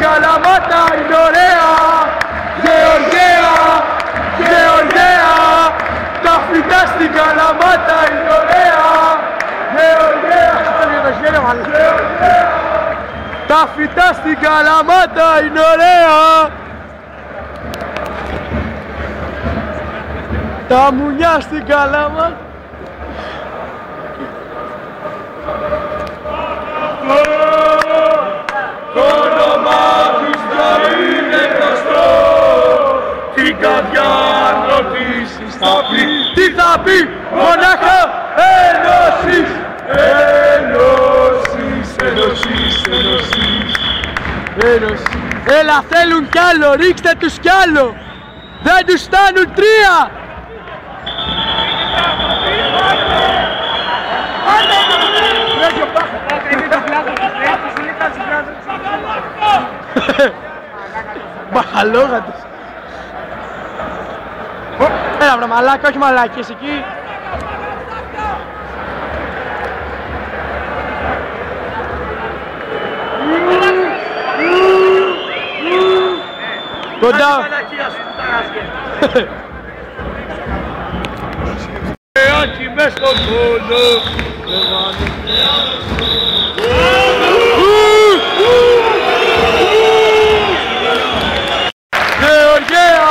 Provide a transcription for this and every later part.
Καλαμάτα είναι ωραία. Γεωργέα, Γεωργέα. Τα φυτά στην Καλαμάτα είναι ωραία. Γεωργέα, τα φυτά στην Καλαμάτα είναι ωραία. Τα μουνιά στην Καλαμάτα. Το όνομα τους να είναι γνωστό. Την καρδιά αν ρωτήσεις θα πει. Τι θα πει? Μονάχα ενώσεις. Ενώσεις, ενώσεις, ενώσεις. Ένωση. Έλα, θέλουν κι άλλο, ρίξτε τους κι άλλο. Δεν τους στάνουν τρία. Μπαχαλόγατος. Έλα βρε μαλάκα, όχι μαλάκες εκεί. Κοντά. Aki μες στον πόνο. Γεωργέα,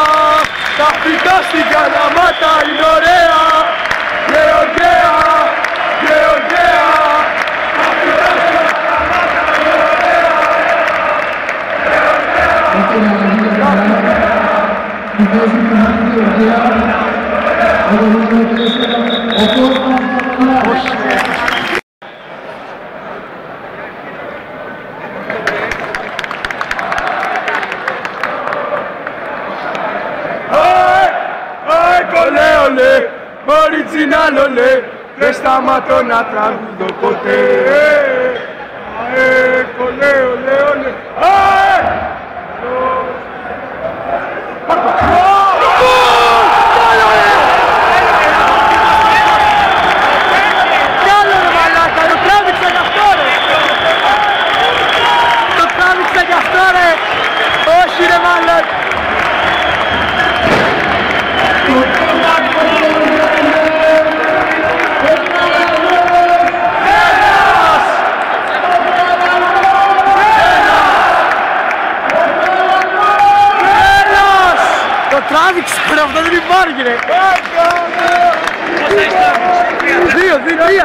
τα φυτά στην Καλαμάτα είναι ωραία. Γεωργέα, Γεωργέα, τα φυτά στην Καλαμάτα είναι ωραία. Ολέ, original ολέ, δεν σταματώ να τραγουδώ ποτέ. Κολέ, ολέ, ολέ. Κάλο ρε μαλάκα, το τράβηξα γι' αυτό ρε. Το τράβηξα γι' αυτό ρε. Όχι ρε μαλάκα. Τράβηξε ρε, αυτό δεν υπάρχει ρε. 2-3